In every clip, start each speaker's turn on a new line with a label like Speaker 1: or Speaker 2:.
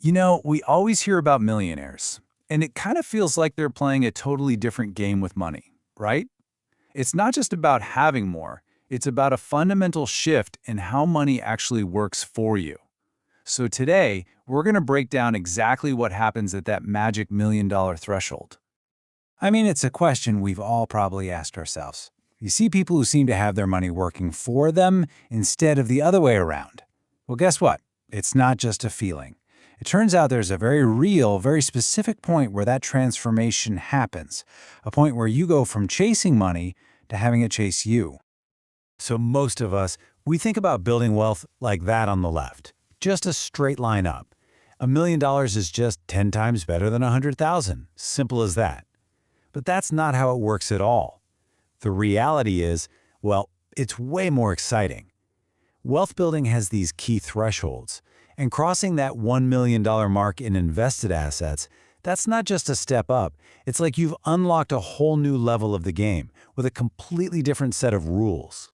Speaker 1: We always hear about millionaires, and it kind of feels like they're playing a totally different game with money, right? It's not just about having more, it's about a fundamental shift in how money actually works for you. So today, we're going to break down exactly what happens at that magic $1 million threshold.
Speaker 2: I mean, it's a question we've all probably asked ourselves. You see people who seem to have their money working for them instead of the other way around. Well, guess what? It's not just a feeling. It turns out there's a very real, very specific point where that transformation happens, a point where you go from chasing money to having it chase you. So most of us, we think about building wealth like that on the left, just a straight line up. $1 million is just 10 times better than 100,000. Simple as that. But that's not how it works at all. The reality is, well, it's way more exciting. Wealth building has these key thresholds, and crossing that $1 million mark in invested assets, that's not just a step up. It's like you've unlocked a whole new level of the game with a completely different set of rules.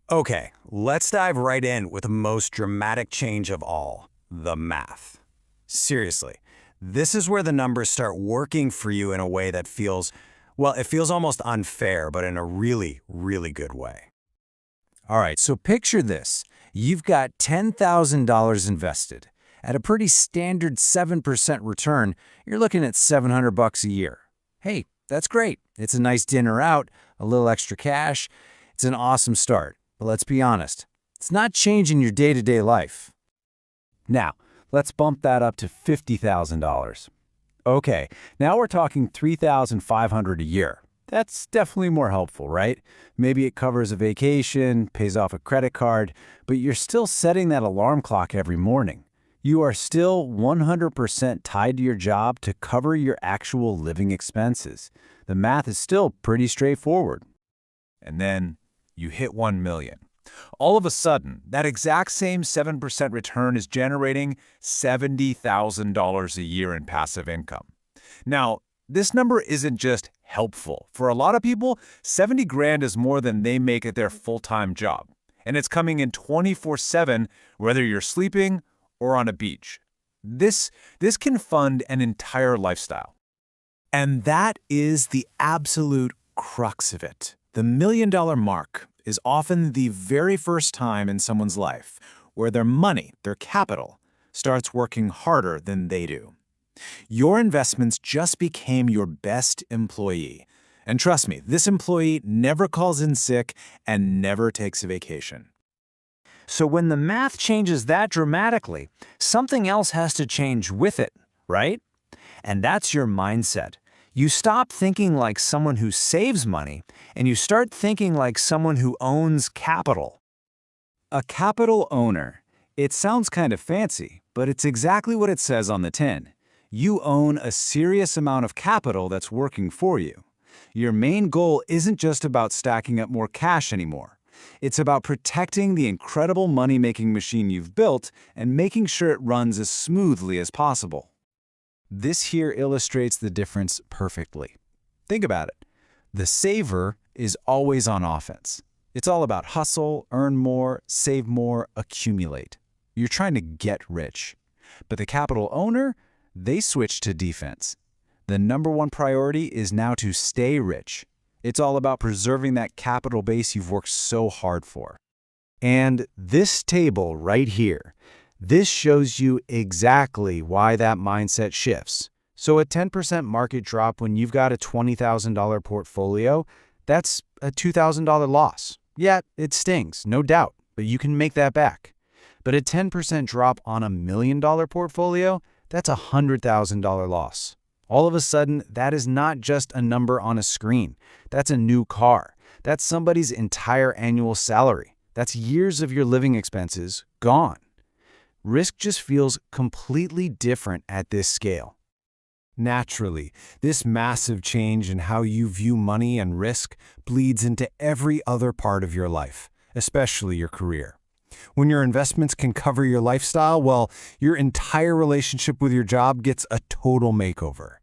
Speaker 2: Okay, let's dive right in with the most dramatic change of all, the math. Seriously, this is where the numbers start working for you in a way that feels, well, it feels almost unfair, but in a really, really good way. All right, so picture this. You've got $10,000 invested. At a pretty standard 7% return, you're looking at $700 a year. Hey, that's great. It's a nice dinner out, a little extra cash. It's an awesome start. But let's be honest, it's not changing your day-to-day life. Now, let's bump that up to $50,000. Okay, now we're talking $3,500 a year. That's definitely more helpful, right? Maybe it covers a vacation, pays off a credit card, but you're still setting that alarm clock every morning. You are still 100% tied to your job to cover your actual living expenses. The math is still pretty straightforward.
Speaker 1: And then you hit 1 million. All of a sudden, that exact same 7% return is generating $70,000 a year in passive income. Now, this number isn't just helpful. For a lot of people, 70 grand is more than they make at their full-time job. And it's coming in 24/7, whether you're sleeping or on a beach. This can fund an entire lifestyle.
Speaker 2: And that is the absolute crux of it. The $1 million mark is often the very first time in someone's life where their money, their capital, starts working harder than they do. Your investments just became your best employee. And trust me, this employee never calls in sick and never takes a vacation. So when the math changes that dramatically, something else has to change with it, right? And that's your mindset. You stop thinking like someone who saves money, and you start thinking like someone who owns capital. A capital owner. It sounds kind of fancy, but it's exactly what it says on the tin. You own a serious amount of capital that's working for you. Your main goal isn't just about stacking up more cash anymore. It's about protecting the incredible money-making machine you've built and making sure it runs as smoothly as possible. This here illustrates the difference perfectly. Think about it. The saver is always on offense. It's all about hustle, earn more, save more, accumulate. You're trying to get rich. But the capital owner, they switch to defense. The number one priority is now to stay rich. It's all about preserving that capital base you've worked so hard for. And this table right here, this shows you exactly why that mindset shifts. So a 10% market drop when you've got a $20,000 portfolio, that's a $2,000 loss. Yeah, it stings, no doubt, but you can make that back. But a 10% drop on a $1 million portfolio, that's a $100,000 loss. All of a sudden, that is not just a number on a screen. That's a new car. That's somebody's entire annual salary. That's years of your living expenses gone. Risk just feels completely different at this scale. Naturally, this massive change in how you view money and risk bleeds into every other part of your life, especially your career. When your investments can cover your lifestyle, well, your entire relationship with your job gets a total makeover.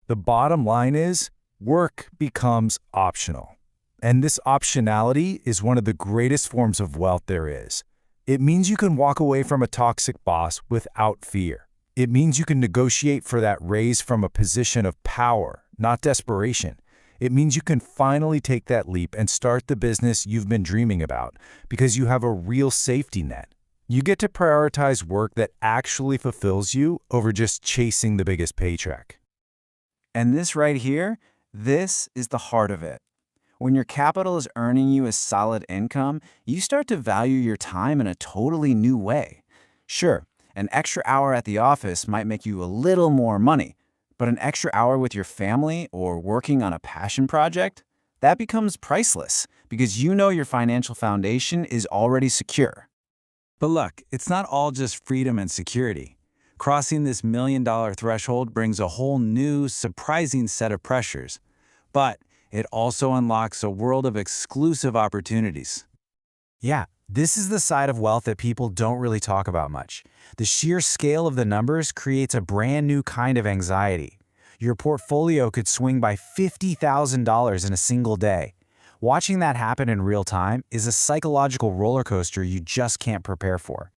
Speaker 2: The bottom line is, work becomes optional. And this optionality is one of the greatest forms of wealth there is. It means you can walk away from a toxic boss without fear. It means you can negotiate for that raise from a position of power, not desperation. It means you can finally take that leap and start the business you've been dreaming about because you have a real safety net. You get to prioritize work that actually fulfills you over just chasing the biggest paycheck.
Speaker 3: And this right here, this is the heart of it. When your capital is earning you a solid income, you start to value your time in a totally new way. Sure, an extra hour at the office might make you a little more money, but an extra hour with your family or working on a passion project, that becomes priceless because you know your financial foundation is already secure.
Speaker 1: But look, it's not all just freedom and security. Crossing this $1 million threshold brings a whole new, surprising set of pressures. But it also unlocks a world of exclusive opportunities.
Speaker 2: Yeah, this is the side of wealth that people don't really talk about much. The sheer scale of the numbers creates a brand new kind of anxiety. Your portfolio could swing by $50,000 in a single day. Watching that happen in real time is a psychological roller coaster you just can't prepare for.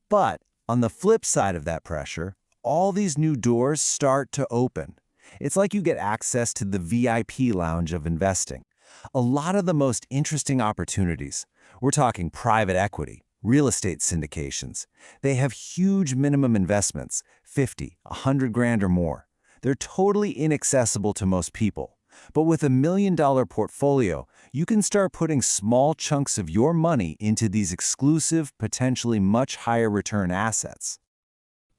Speaker 3: But on the flip side of that pressure, all these new doors start to open. It's like you get access to the VIP lounge of investing. A lot of the most interesting opportunities. We're talking private equity, real estate syndications. They have huge minimum investments, 50, 100 grand or more. They're totally inaccessible to most people. But with $1 million portfolio, you can start putting small chunks of your money into these exclusive, potentially much higher return assets.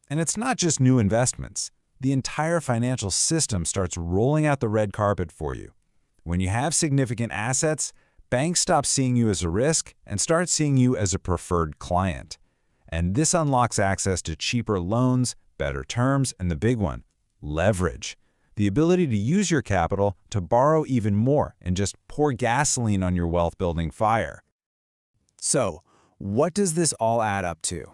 Speaker 2: And it's not just new investments. The entire financial system starts rolling out the red carpet for you. When you have significant assets, banks stop seeing you as a risk and start seeing you as a preferred client. And this unlocks access to cheaper loans, better terms, and the big one, leverage. The ability to use your capital to borrow even more and just pour gasoline on your wealth-building fire.
Speaker 3: So, what does this all add up to?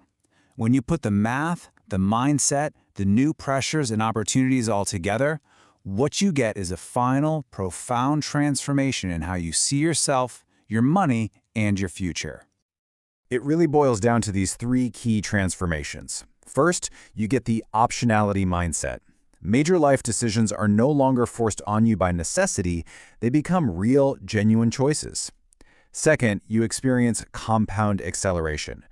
Speaker 3: When you put the math, the mindset, the new pressures and opportunities all together, what you get is a final, profound transformation in how you see yourself, your money, and your future.
Speaker 2: It really boils down to these three key transformations. First, you get the optionality mindset. Major life decisions are no longer forced on you by necessity, they become real, genuine choices. Second, you experience compound acceleration.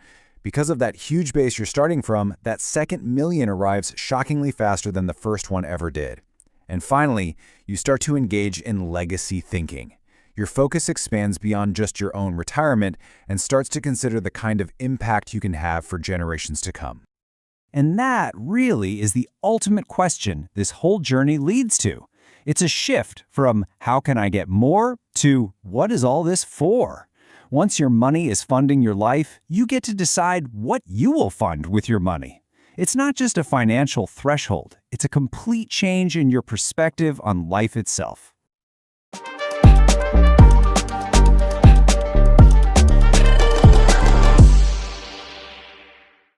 Speaker 2: Because of that huge base you're starting from, that second million arrives shockingly faster than the first one ever did. And finally, you start to engage in legacy thinking. Your focus expands beyond just your own retirement and starts to consider the kind of impact you can have for generations to come.
Speaker 3: And that really is the ultimate question this whole journey leads to. It's a shift from how can I get more to what is all this for? Once your money is funding your life, you get to decide what you will fund with your money. It's not just a financial threshold, it's a complete change in your perspective on life itself.